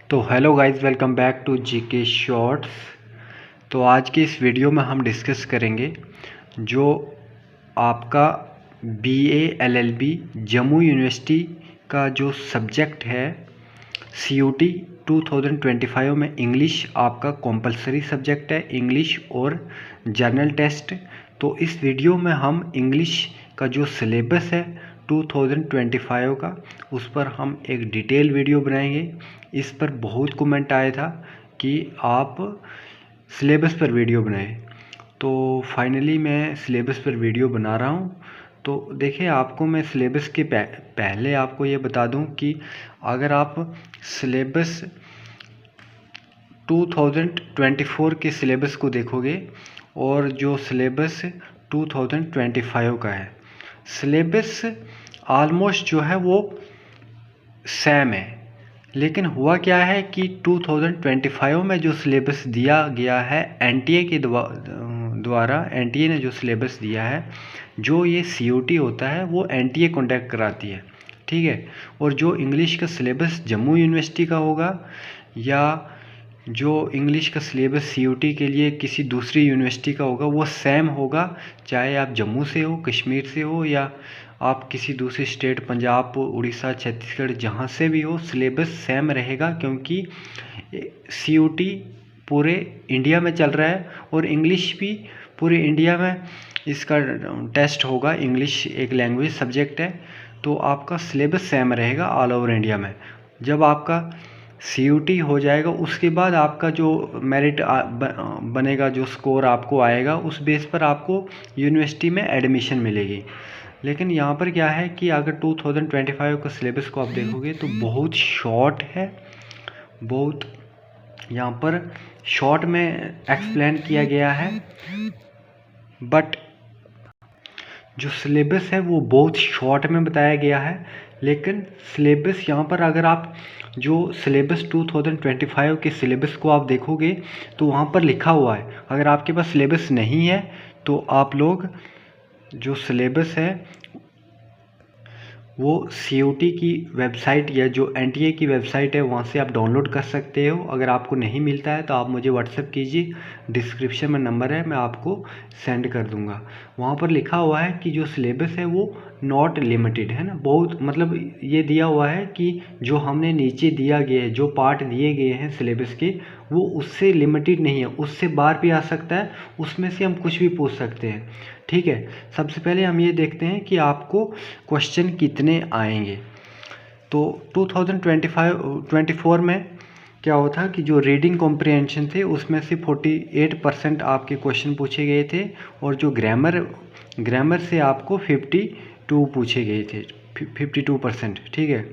तो hello guys, welcome back to GK shorts. तो आज की इस वीडियो में हम डिस्कस करेंगे जो आपका बीए एलएलबी जम्मू यूनिवर्सिटी का जो सब्जेक्ट है सीयूटी 2025 में इंग्लिश आपका कंपलसरी सब्जेक्ट है, इंग्लिश और जर्नल टेस्ट। तो इस वीडियो में हम इंग्लिश का जो सिलेबस है 2025 का उस पर हम एक डिटेल वीडियो बनाएंगे। इस पर बहुत कमेंट आया था कि आप सिलेबस पर वीडियो बनाएं, तो फाइनली मैं सिलेबस पर वीडियो बना रहा हूं। तो देखिए, आपको मैं सिलेबस के पहले आपको ये बता दूं कि अगर आप सिलेबस 2024 के सिलेबस को देखोगे और जो सिलेबस 2025 का है, सिलेबस ऑलमोस्ट जो है वो सेम है। लेकिन हुआ क्या है कि 2025 में जो सिलेबस दिया गया है एनटीए के द्वारा एनटीए ने जो सिलेबस दिया है, जो ये सीयूटी होता है वो एनटीए कंडक्ट कराती है, ठीक है। और जो इंग्लिश का सिलेबस जम्मू यूनिवर्सिटी का होगा या जो इंग्लिश का सिलेबस सीयूटी के लिए किसी दूसरी यूनिवर्सिटी का होगा वो सेम होगा, चाहे आप जम्मू से हो, कश्मीर से हो या आप किसी दूसरी स्टेट, पंजाब, उड़ीसा, छत्तीसगढ़, जहाँ से भी हो, सिलेबस सेम रहेगा। क्योंकि सीयूटी पूरे इंडिया में चल रहा है और इंग्लिश भी पूरे इंडिया में इसका टेस्ट होगा। इंग्लिश एक लैंग्वेज सब्जेक्ट है, तो आपका सिलेबस सेम रहेगा ऑल ओवर इंडिया में। जब आपका सीयूटी हो जाएगा उसके बाद आपका जो मेरिट बनेगा, जो स्कोर आपको आएगा, उस बेस पर आपको यूनिवर्सिटी में एडमिशन मिलेगी। लेकिन यहाँ पर क्या है कि अगर 2025 का सिलेबस को आप देखोगे तो बहुत शॉर्ट है, बहुत यहाँ पर शॉर्ट में एक्सप्लेन किया गया है। बट जो सिलेबस है वो बहुत शॉर्ट में बताया गया है। लेकिन सिलेबस यहाँ पर अगर आप जो सिलेबस 2025 के सिलेबस को आप देखोगे तो वहाँ पर लिखा हुआ है, अगर आपके पास सिलेबस नहीं है तो आप लोग जो सिलेबस है वो सीयूटी की वेबसाइट या जो एनटीए की वेबसाइट है वहाँ से आप डाउनलोड कर सकते हो। अगर आपको नहीं मिलता है तो आप मुझे व्हाट्सएप कीजिए, डिस्क्रिप्शन में नंबर है, मैं आपको सेंड कर दूँगा। वहाँ पर लिखा हुआ है कि जो सिलेबस है वो नॉट लिमिटेड है ना, बहुत मतलब ये दिया हुआ है कि जो हमने नीचे दिया गया है, जो पार्ट दिए गए हैं सिलेबस के, वो उससे लिमिटेड नहीं है, उससे बाहर भी आ सकता है, उसमें से हम कुछ भी पूछ सकते हैं, ठीक है। सबसे पहले हम ये देखते हैं कि आपको क्वेश्चन कितने आएंगे। तो 2024 में क्या हुआ था कि जो रीडिंग कॉम्प्रिहेंशन थे उसमें से 48% आपके क्वेश्चन पूछे गए थे और जो ग्रामर से आपको 52 पूछे गए थे, 52%, ठीक है।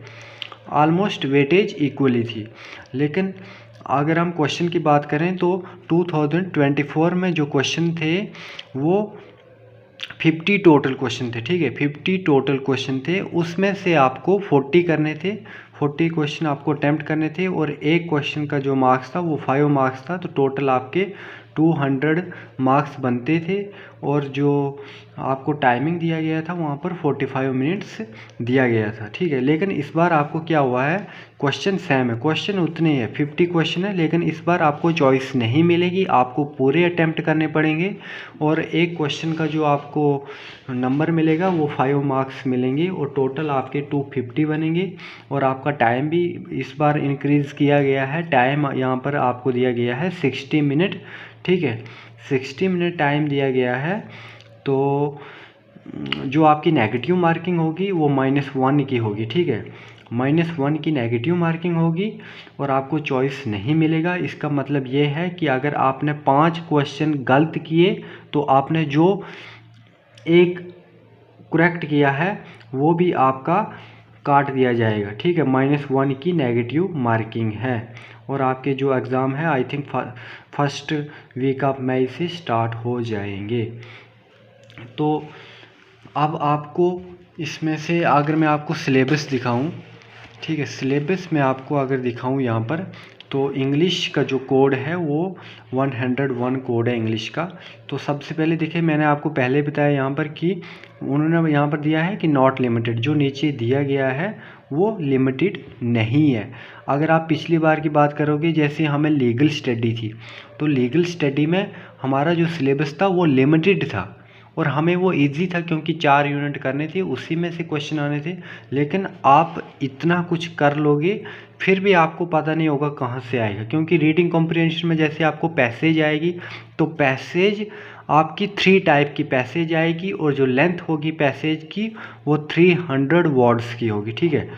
ऑलमोस्ट वेटेज इक्वली थी। लेकिन अगर हम क्वेश्चन की बात करें तो 2024 में जो क्वेश्चन थे वो 50 टोटल क्वेश्चन थे, ठीक है। 50 टोटल क्वेश्चन थे, उसमें से आपको 40 करने थे, 40 क्वेश्चन आपको अटैम्प्ट करने थे और एक क्वेश्चन का जो मार्क्स था वो 5 मार्क्स था। तो टोटल आपके 200 मार्क्स बनते थे और जो आपको टाइमिंग दिया गया था वहाँ पर 45 मिनट्स दिया गया था, ठीक है। लेकिन इस बार आपको क्या हुआ है, क्वेश्चन सेम है, क्वेश्चन उतने हैं, 50 क्वेश्चन है, लेकिन इस बार आपको चॉइस नहीं मिलेगी, आपको पूरे अटैम्प्ट करने पड़ेंगे और एक क्वेश्चन का जो आपको नंबर मिलेगा वो 5 मार्क्स मिलेंगे और टोटल आपके 250 बनेंगे। और आपका टाइम भी इस बार इंक्रीज़ किया गया है, टाइम यहाँ पर आपको दिया गया है 60 मिनट, ठीक है, 60 मिनट टाइम दिया गया है। तो जो आपकी नेगेटिव मार्किंग होगी वो -1 की होगी, ठीक है, -1 की नेगेटिव मार्किंग होगी और आपको चॉइस नहीं मिलेगा। इसका मतलब ये है कि अगर आपने 5 क्वेश्चन गलत किए तो आपने जो एक करेक्ट किया है वो भी आपका काट दिया जाएगा, ठीक है। -1 की नेगेटिव मार्किंग है और आपके जो एग्ज़ाम है I think first week of May से स्टार्ट हो जाएंगे। तो अब आपको इसमें से अगर मैं आपको सिलेबस दिखाऊं, ठीक है, सिलेबस में आपको अगर दिखाऊं यहाँ पर तो इंग्लिश का जो कोड है वो 101 कोड है इंग्लिश का। तो सबसे पहले देखिए, मैंने आपको पहले बताया यहाँ पर कि उन्होंने यहाँ पर दिया है कि नॉट लिमिटेड, जो नीचे दिया गया है वो लिमिटेड नहीं है। अगर आप पिछली बार की बात करोगे, जैसे हमें लीगल स्टडी थी, तो लीगल स्टडी में हमारा जो सिलेबस था वो लिमिटेड था और हमें वो इजी था क्योंकि 4 यूनिट करने थे, उसी में से क्वेश्चन आने थे। लेकिन आप इतना कुछ कर लोगे फिर भी आपको पता नहीं होगा कहाँ से आएगा, क्योंकि रीडिंग कॉम्प्रिहेंशन में जैसे आपको पैसेज आएगी, तो पैसेज आपकी 3 टाइप की पैसेज आएगी और जो लेंथ होगी पैसेज की वो 300 वर्ड्स की होगी, ठीक है।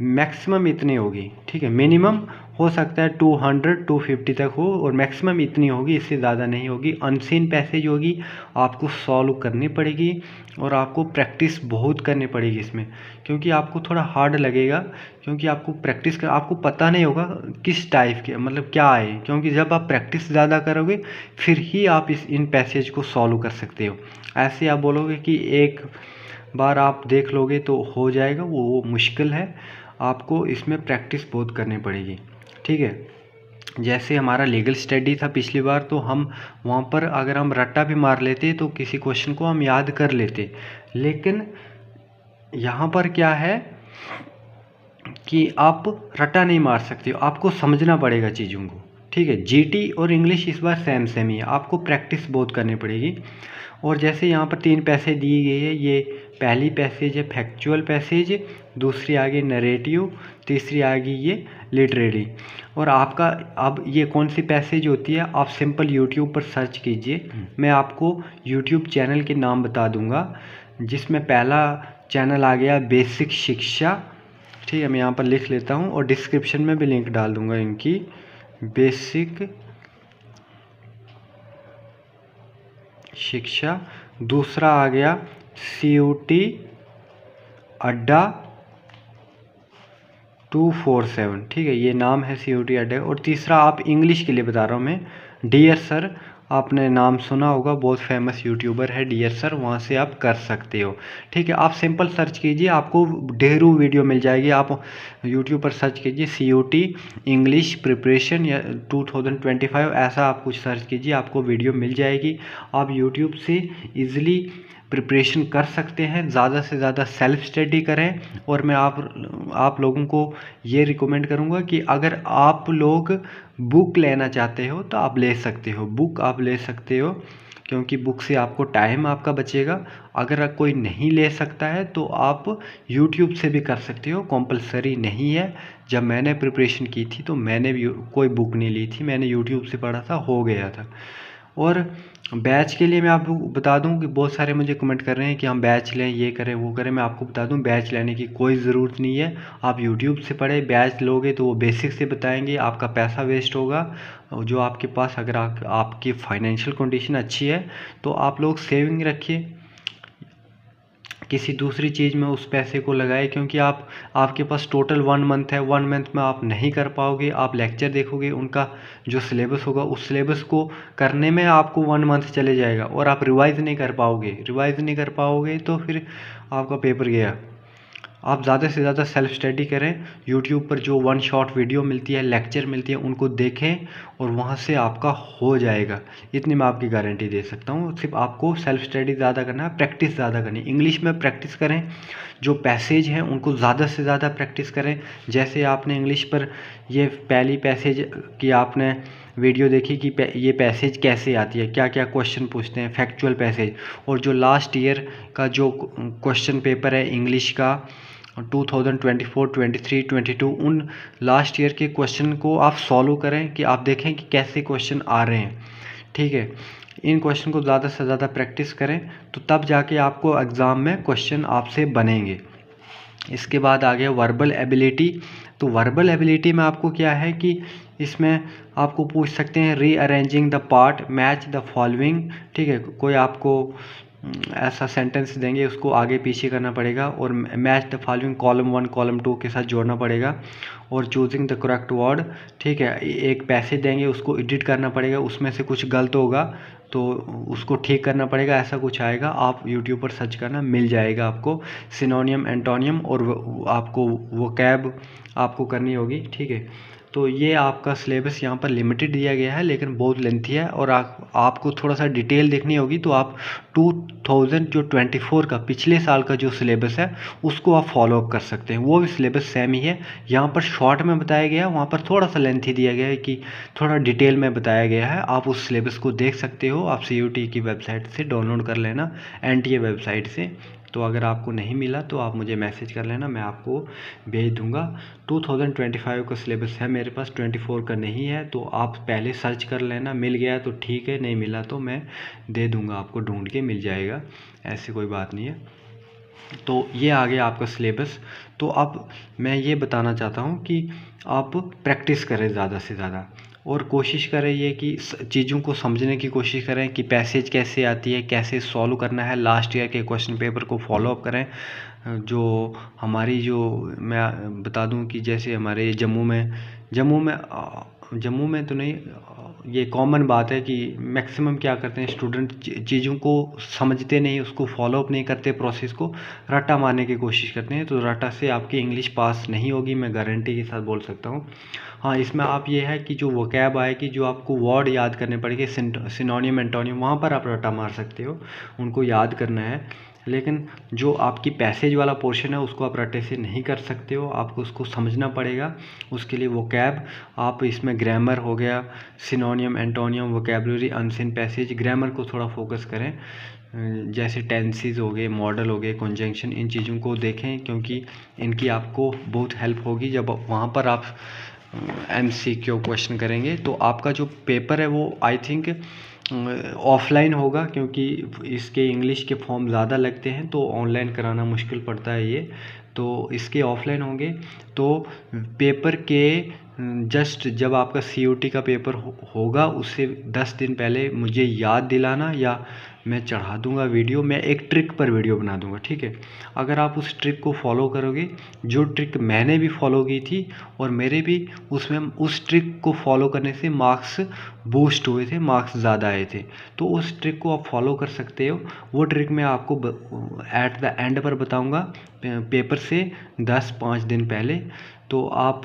मैक्सिमम इतनी होगी, ठीक है। मिनिमम हो सकता है 200 250 तक हो और मैक्सिमम इतनी होगी, इससे ज़्यादा नहीं होगी। अनसीन पैसेज होगी, आपको सॉल्व करनी पड़ेगी और आपको प्रैक्टिस बहुत करनी पड़ेगी इसमें, क्योंकि आपको थोड़ा हार्ड लगेगा, क्योंकि आपको प्रैक्टिस कर, आपको पता नहीं होगा किस टाइप के मतलब क्या है, क्योंकि जब आप प्रैक्टिस ज़्यादा करोगे फिर ही आप इन पैसेज को सॉल्व कर सकते हो। ऐसे आप बोलोगे कि एक बार आप देख लोगे तो हो जाएगा, वो मुश्किल है, आपको इसमें प्रैक्टिस बहुत करनी पड़ेगी, ठीक है। जैसे हमारा लीगल स्टडी था पिछली बार, तो हम वहाँ पर अगर हम रट्टा भी मार लेते तो किसी क्वेश्चन को हम याद कर लेते, लेकिन यहाँ पर क्या है कि आप रट्टा नहीं मार सकते, आपको समझना पड़ेगा चीज़ों को, ठीक है। जीटी और इंग्लिश इस बार सेम सेम ही है, आपको प्रैक्टिस बहुत करनी पड़ेगी। और जैसे यहाँ पर 3 पैसेज दी गई है, ये पहली पैसेज है फैक्चुअल पैसेज, दूसरी आ गई नरेटिव, तीसरी आ गई ये लिटरेरी। और आपका अब ये कौन सी पैसेज होती है, आप सिंपल यूट्यूब पर सर्च कीजिए, मैं आपको यूट्यूब चैनल के नाम बता दूंगा, जिसमें पहला चैनल आ गया बेसिक शिक्षा, ठीक है। मैं यहाँ पर लिख लेता हूँ और डिस्क्रिप्शन में भी लिंक डाल दूंगा इनकी, बेसिक शिक्षा। दूसरा आ गया CUT अड्डा 247, ठीक है, ये नाम है CUT अड्डा। और तीसरा आप इंग्लिश के लिए बता रहा हूँ मैं, डियर सर, आपने नाम सुना होगा, बहुत फेमस यूट्यूबर है डियर सर, वहाँ से आप कर सकते हो, ठीक है। आप सिंपल सर्च कीजिए, आपको ढेरों वीडियो मिल जाएगी, आप यूट्यूब पर सर्च कीजिए CUT इंग्लिश प्रिपरेशन या 2025, ऐसा आप कुछ सर्च कीजिए, आपको वीडियो मिल जाएगी। आप यूट्यूब से ईज़िली प्रिपरेशन कर सकते हैं, ज़्यादा से ज़्यादा सेल्फ स्टडी करें। और मैं आप लोगों को ये रिकमेंड करूँगा कि अगर आप लोग बुक लेना चाहते हो तो आप ले सकते हो, बुक आप ले सकते हो, क्योंकि बुक से आपको टाइम आपका बचेगा। अगर कोई नहीं ले सकता है तो आप यूट्यूब से भी कर सकते हो, कंपलसरी नहीं है। जब मैंने प्रिपरेशन की थी तो मैंने भी कोई बुक नहीं ली थी, मैंने यूट्यूब से पढ़ा था, हो गया था। और बैच के लिए मैं आपको बता दूं कि बहुत सारे मुझे कमेंट कर रहे हैं कि हम बैच लें, ये करें वो करें। मैं आपको बता दूं बैच लेने की कोई ज़रूरत नहीं है, आप यूट्यूब से पढ़ें। बैच लोगे तो वो बेसिक से बताएंगे, आपका पैसा वेस्ट होगा। जो आपके पास अगर आपकी फाइनेंशियल कंडीशन अच्छी है तो आप लोग सेविंग रखिए, किसी दूसरी चीज़ में उस पैसे को लगाए, क्योंकि आपके पास टोटल 1 मंथ है, 1 मंथ में आप नहीं कर पाओगे। आप लेक्चर देखोगे, उनका जो सिलेबस होगा उस सिलेबस को करने में आपको 1 मंथ चले जाएगा और आप रिवाइज़ नहीं कर पाओगे तो फिर आपका पेपर गया। आप ज़्यादा से ज़्यादा सेल्फ स्टडी करें, यूट्यूब पर जो 1 शॉट वीडियो मिलती है, लेक्चर मिलती है, उनको देखें और वहाँ से आपका हो जाएगा, इतनी मैं आपकी गारंटी दे सकता हूँ। सिर्फ आपको सेल्फ स्टडी ज़्यादा करना है, प्रैक्टिस ज़्यादा करनी है। इंग्लिश में प्रैक्टिस करें, जो पैसेज हैं उनको ज़्यादा से ज़्यादा प्रैक्टिस करें। जैसे आपने इंग्लिश पर ये पहली पैसेज की आपने वीडियो देखी कि ये पैसेज कैसे आती है, क्या क्या क्वेश्चन पूछते हैं, फैक्चुअल पैसेज। और जो लास्ट ईयर का जो क्वेश्चन पेपर है इंग्लिश का 2024, 23, 22, उन लास्ट ईयर के क्वेश्चन को आप सॉल्व करें कि आप देखें कि कैसे क्वेश्चन आ रहे हैं, ठीक है। इन क्वेश्चन को ज़्यादा से ज़्यादा प्रैक्टिस करें, तो तब जाके आपको एग्ज़ाम में क्वेश्चन आपसे बनेंगे। इसके बाद आ गया वर्बल एबिलिटी। तो वर्बल एबिलिटी में आपको क्या है कि इसमें आपको पूछ सकते हैं rearranging the part, match the following, ठीक है। कोई आपको ऐसा सेंटेंस देंगे, उसको आगे पीछे करना पड़ेगा और match the following column 1 column 2 के साथ जोड़ना पड़ेगा। और चूजिंग द करेक्ट वर्ड, ठीक है। एक पैसेज देंगे, उसको एडिट करना पड़ेगा, उसमें से कुछ गलत होगा तो उसको ठीक करना पड़ेगा, ऐसा कुछ आएगा। आप यूट्यूब पर सर्च करना, मिल जाएगा आपको। सिनोनियम, एंटोनियम और आपको वोकैब आपको करनी होगी, ठीक है। तो ये आपका सिलेबस यहाँ पर लिमिटेड दिया गया है, लेकिन बहुत लेंथी है, और आपको थोड़ा सा डिटेल देखनी होगी तो आप 2024 का पिछले साल का जो सिलेबस है उसको आप फॉलो अप कर सकते हैं। वो भी सिलेबस सेम ही है, यहाँ पर शॉर्ट में बताया गया है, वहाँ पर थोड़ा सा लेंथी दिया गया है कि थोड़ा डिटेल में बताया गया है। आप उस सिलेबस को देख सकते हो, आप CUET की वेबसाइट से डाउनलोड कर लेना, NTA वेबसाइट से। तो अगर आपको नहीं मिला तो आप मुझे मैसेज कर लेना, मैं आपको भेज दूंगा। 2025 का सिलेबस है मेरे पास, 24 का नहीं है, तो आप पहले सर्च कर लेना, मिल गया तो ठीक है, नहीं मिला तो मैं दे दूंगा, आपको ढूंढ के मिल जाएगा, ऐसी कोई बात नहीं है। तो ये आ गया आपका सिलेबस। तो अब मैं ये बताना चाहता हूँ कि आप प्रैक्टिस करें ज़्यादा से ज़्यादा, और कोशिश करें ये कि चीज़ों को समझने की कोशिश करें कि पैसेज कैसे आती है, कैसे सॉल्व करना है। लास्ट ईयर के क्वेश्चन पेपर को फॉलो अप करें। जो हमारी जो मैं बता दूं कि जैसे हमारे जम्मू में तो नहीं, ये कॉमन बात है कि मैक्सिमम क्या करते हैं स्टूडेंट, चीज़ों को समझते नहीं, उसको फॉलो अप नहीं करते, प्रोसेस को रट्टा मारने की कोशिश करते हैं, तो रट्टा से आपकी इंग्लिश पास नहीं होगी, मैं गारंटी के साथ बोल सकता हूँ। हाँ, इसमें आप ये है कि जो वोकैब आएगी, जो आपको वर्ड याद करने पड़ेंगे, सिनोनियम एंटोनियम, वहाँ पर आप रट्टा मार सकते हो, उनको याद करना है। लेकिन जो आपकी पैसेज वाला पोर्शन है उसको आप रट्टे से नहीं कर सकते हो, आपको उसको समझना पड़ेगा। उसके लिए वोकैब, आप इसमें ग्रामर हो गया, सिनोनियम antonym, vocabulary, unseen passage, grammar को थोड़ा फोकस करें, जैसे टेंसेस हो गए, मॉडल हो गए, कंजंक्शन, इन चीज़ों को देखें, क्योंकि इनकी आपको बहुत हेल्प होगी जब वहाँ पर आप MCQ क्वेश्चन करेंगे। तो आपका जो पेपर है वो आई थिंक ऑफलाइन होगा, क्योंकि इसके इंग्लिश के फॉर्म ज़्यादा लगते हैं, तो ऑनलाइन कराना मुश्किल पड़ता है ये, तो इसके ऑफलाइन होंगे। तो पेपर के जस्ट जब आपका CUET का पेपर होगा उससे 10 दिन पहले मुझे याद दिलाना, या मैं चढ़ा दूंगा वीडियो, मैं एक ट्रिक पर वीडियो बना दूंगा, ठीक है। अगर आप उस ट्रिक को फॉलो करोगे, जो ट्रिक मैंने भी फॉलो की थी, और मेरे भी उसमें उस ट्रिक को फॉलो करने से मार्क्स बूस्ट हुए थे, मार्क्स ज़्यादा आए थे, तो उस ट्रिक को आप फॉलो कर सकते हो। वो ट्रिक मैं आपको एट द एंड पर बताऊंगा, पेपर से 10-5 दिन पहले। तो आप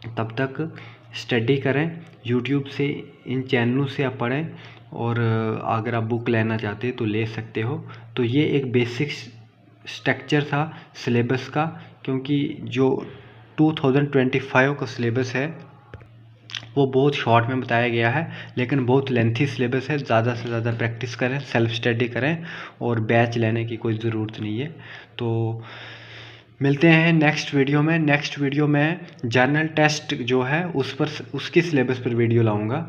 तब तक स्टडी करें, यूट्यूब से, इन चैनलों से आप पढ़ें, और अगर आप बुक लेना चाहते हैं तो ले सकते हो। तो ये एक बेसिक स्ट्रक्चर था सिलेबस का, क्योंकि जो 2025 का सिलेबस है वो बहुत शॉर्ट में बताया गया है, लेकिन बहुत लेंथी सिलेबस है। ज़्यादा से ज़्यादा प्रैक्टिस करें, सेल्फ स्टडी करें, और बैच लेने की कोई ज़रूरत नहीं है। तो मिलते हैं नेक्स्ट वीडियो में। नेक्स्ट वीडियो में जर्नल टेस्ट जो है उस पर, उसकी सिलेबस पर वीडियो लाऊंगा।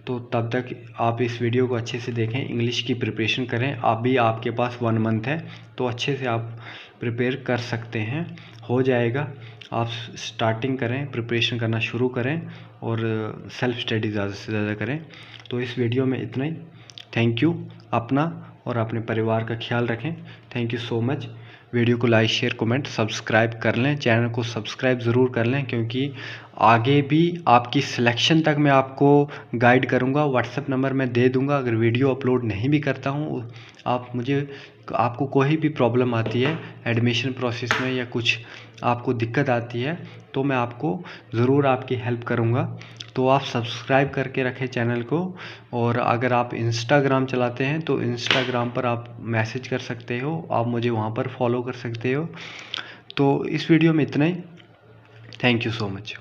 तो तब तक आप इस वीडियो को अच्छे से देखें, इंग्लिश की प्रिपरेशन करें। अभी आपके पास 1 मंथ है, तो अच्छे से आप प्रिपेयर कर सकते हैं, हो जाएगा। आप स्टार्टिंग करें, प्रिपरेशन करना शुरू करें, और सेल्फ स्टडी ज़्यादा से ज़्यादा करें। तो इस वीडियो में इतना ही। Thank you. अपना और अपने परिवार का ख्याल रखें। Thank you so much. Video को लाइक, शेयर, कमेंट, सब्सक्राइब कर लें, चैनल को सब्सक्राइब ज़रूर कर लें, क्योंकि आगे भी आपकी सिलेक्शन तक मैं आपको गाइड करूंगा। व्हाट्सएप नंबर मैं दे दूंगा। अगर वीडियो अपलोड नहीं भी करता हूं, आपको कोई भी प्रॉब्लम आती है एडमिशन प्रोसेस में, या कुछ आपको दिक्कत आती है, तो मैं आपको ज़रूर आपकी हेल्प करूंगा। तो आप सब्सक्राइब करके रखें चैनल को। और अगर आप इंस्टाग्राम चलाते हैं तो इंस्टाग्राम पर आप मैसेज कर सकते हो, आप मुझे वहाँ पर फॉलो कर सकते हो। तो इस वीडियो में इतना ही। Thank you so much.